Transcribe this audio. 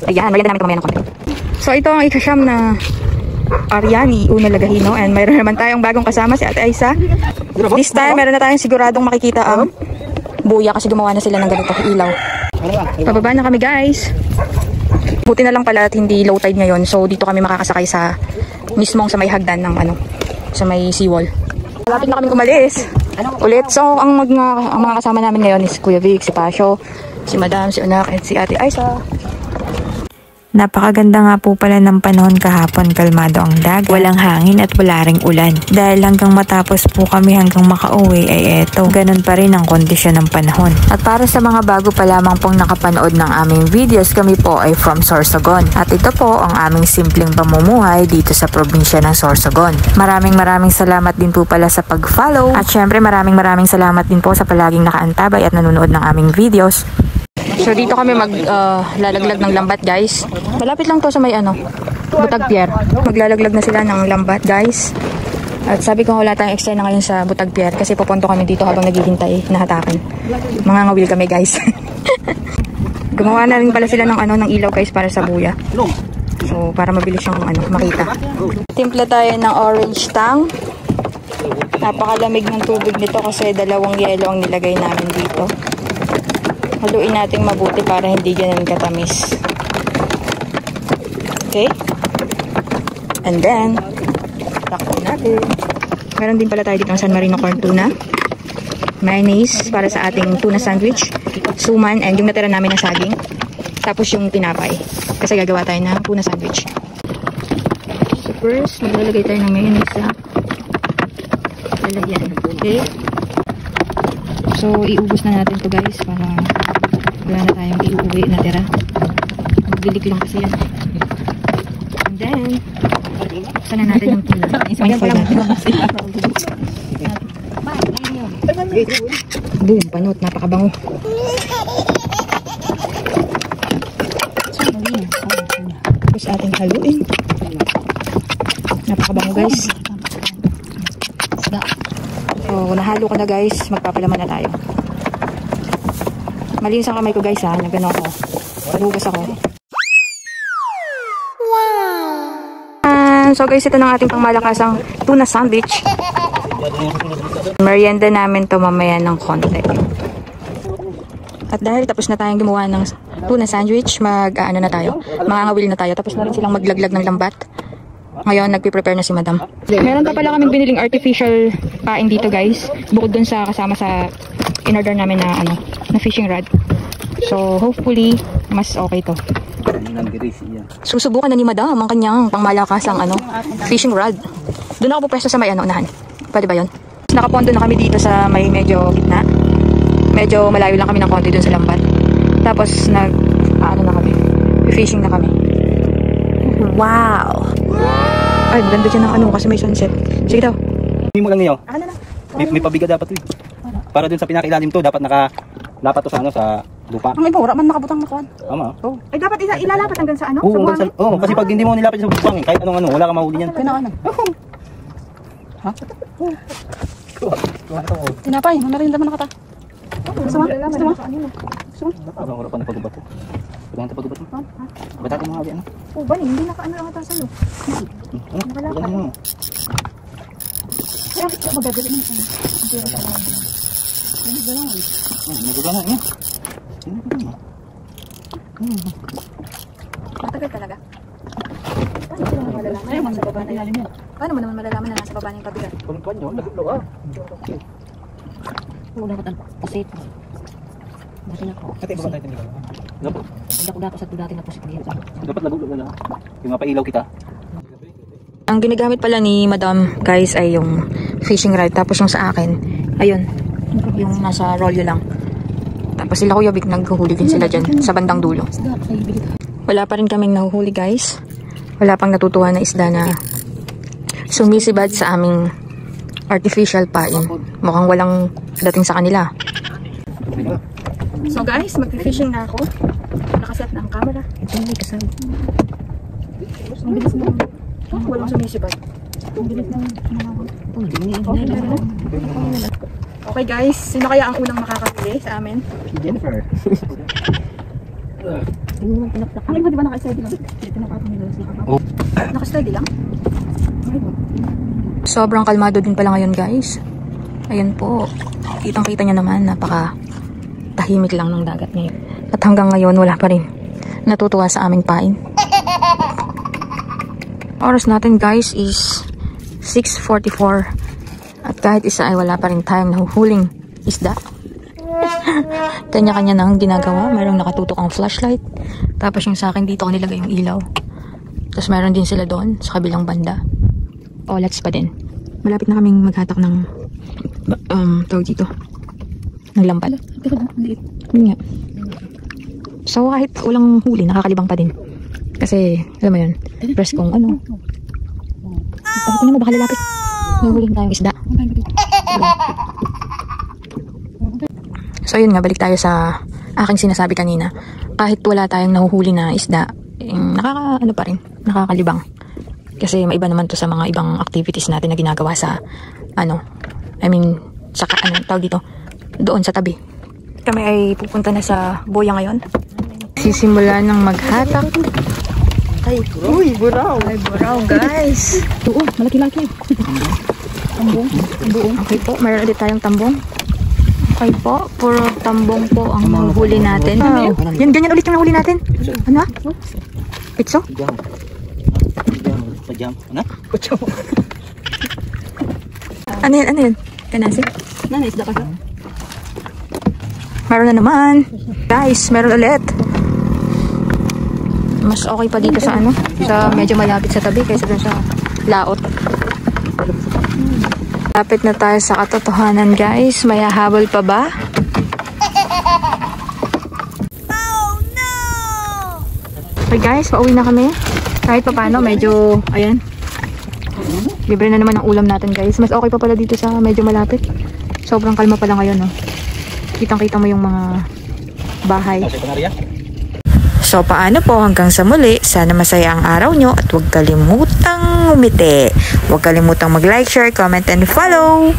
Ayan, maganda namin ito mamaya ng konti. So ito ang ikasyam na Ariani Uno Lagahino, and mayroon naman tayong bagong kasama, si Ate Aisa. This time meron na tayong siguradong makikita ang buya kasi gumawa na sila ng ganito ilaw. Pababa na kami guys. Buti na lang pala at hindi low tide ngayon, so dito kami makakasakay sa mismong sa may hagdan ng sa may seawall. Malapit na kami kumalis ulit. So ang mga kasama namin ngayon is Kuya Vic, si Pasio, si Madam, si Unak, at si Ate Aisa. Napakaganda nga po pala ng panahon kahapon, kalmado ang dagat, walang hangin at wala ring ulan. Dahil hanggang matapos po kami hanggang makauwi ay eto, ganun pa rin ang kondisyon ng panahon. At para sa mga bago pa lamang pong nakapanood ng aming videos, kami po ay from Sorsogon. At ito po ang aming simpleng pamumuhay dito sa probinsya ng Sorsogon. Maraming salamat din po pala sa pag-follow. At syempre maraming salamat din po sa palaging nakaantabay at nanonood ng aming videos. So dito kami maglalaglag ng lambat guys. Malapit lang to sa may Butag Pier. Maglalaglag na sila ng lambat guys. At sabi ko wala tayong extra na ngayon sa Butag Pier kasi pupunto kami dito habang naghihintay na hatakin. Mangangawil kami guys. Gumawa na rin pala sila ng ilaw guys para sa buya. So para mabilis yung makita. Timpla tayo ng orange tang. Napakalamig ng tubig nito kasi 2 yelo ang nilagay namin dito. Haluin natin mabuti para hindi ganun katamis. Okay? And then, takpan natin. Meron din pala tayo dito ng San Marino corn tuna. Mayonnaise para sa ating tuna sandwich. Suman and yung natira namin na saging. Tapos yung tinapay. Kasi gagawa tayo ng tuna sandwich. So first, maglalagay tayo ng mayonnaise sa lalagyan. Okay? So, iubos na natin to guys para wala na tayong iuwi na tira. Magbilig lang kasi yan. And then, buksan na natin yung tuna. Mindful natin. Boom, panot. Napakabango. Tapos ating haluin. Napakabango guys. So, nahalo ko na guys. Magpapalaman na tayo. Malinis ang kamay ko guys ha. Nagano ako. Paghugas ako. Wow! So guys, ito na ang ating pangmalakasang tuna sandwich. Merienda namin to mamaya ng konti. At dahil tapos na tayong gumawa ng tuna sandwich, na tayo. Mangangawil na tayo. Tapos na rin silang maglaglag ng lambat. Ngayon, nagpe-prepare na si Madam. Meron pa pala kaming biniling artificial pain dito guys. Bukod dun sa kasama sa in-order namin na na fishing rod. So, hopefully, mas okay to. Susubukan na ni Madam ang kanyang pangmalakasang fishing rod. Doon ako pupesto sa may unahan. Pwede ba yun? Nakapondo na kami dito sa may medyo gitna. Medyo malayo lang kami ng konti dun sa lambat. Tapos, na kami. Fishing na kami. Wow! Ay, maganda dyan ng kasi may sunset. Sige daw. Hindi mo lang niyo. May pabiga dapat to. Para dun sa pinakailalim to, dapat nakalapat to sa lupa. Ang iba, wala man nakabutang na kuwan. Tama. Oh. Ay, dapat ilalapat hanggang sa Oo, sa buhangin? Kasi pag hindi mo nilapit sa buhangin, kahit anong wala kang mahuli yan. Ha? Tinapay, manarinda mo nakata. Gusto mo? Ang oras pa na pagubat. Pagkanta pagubat mo. Bata ko mga abi Bani, hindi nakaano lang ata sa'yo. Nakalapat mo. Kaya, magagawin mo. Nagugana niya. Matagal talaga. Paano mo naman malalaman na nasa baba na yung pabigat? Pagkuhan nyo, naguglaw Wala ko kasi dati na ako. Ate, baba tayo tinigil. Hindi ako dapat sa dati na pusit dito. Dapat naguglaw na lang. Yung mapailaw kita. Ang ginagamit pala ni Madam guys ay yung fishing rod. Tapos yung sa akin, ayun, yung nasa rolyo lang. Tapos sila Kuya Vic, naghuhuli din sila dyan sa bandang dulo. Wala pa rin kaming nahuhuli guys. Wala pang natutuhan na isda na sumisibad sa aming artificial pain. Mukhang walang dating sa kanila. So guys, mag-fishing na ako. Nakaset na ang camera. Ito may kasama. Ang bilis na. Walang sumisibad. Ang bilis na. Okay guys, sino kaya ang unang makakahuli sa amin? Jennifer. Ano ba, di ba naka-steady lang? Dito na parang nilalas na Oh. Naka-steady lang? Sobrang kalmado din pala ngayon guys. Ayan po. Kitang-kita nyo naman, napaka tahimik lang ng dagat ngayon. At hanggang ngayon wala pa rin natutuwa sa aming pain. Oras natin guys is 6:44. At kahit isa ay wala pa rin tayong nahuhuling isda. Kanya-kanya na ang ginagawa. Mayroong nakatutok ang flashlight. Tapos yung sa akin dito ko nilagay yung ilaw. Tapos mayroon din sila doon sa kabilang banda. Olats pa din. Malapit na kaming maghatak ng tawag dito ng lambat. Yun nga. So kahit walang huli, nakakalibang pa din. Kasi alam mo yun, press kong ano. Tingnan mo baka lalapit. May huling tayong isda. So yun nga, balik tayo sa aking sinasabi kanina. Kahit wala tayong nahuhuli na isda, nakakalibang. Kasi maiba naman to sa mga ibang activities natin na ginagawa sa tawag dito, doon sa tabi. Kami ay pupunta na sa Boya ngayon. Sisimula ng maghatak. Ay, uy, buraw. Ay, buraw guys. Oo, malaki-laki. Tambong. Okay po, mayroon ulit tayong tambong. Okay po, puro tambong po ang mahuli natin. Yan, ganyan ulit yung nahuli natin. Ano? Pitso? Pajam. Ano? Ano yan? Kanasi? Nanis, da ka sa? Meron na naman. Guys, meron ulit. Mas okay pa dito sa sa medyo malapit sa tabi kaysa dun sa laot. Lapit na tayo sa katotohanan guys. May hahabol pa ba? Oh no! Okay guys, pauwi na kami. Kahit pa paano, medyo, ayan. Libre na naman ang ulam natin guys. Mas okay pa pala dito sa medyo malapit. Sobrang kalma pala ngayon, no? Kitang-kita mo yung mga bahay. So paano po, hanggang sa muli, sana masaya ang araw nyo at huwag kalimutang umiti. Huwag kalimutang mag-like, share, comment, and follow!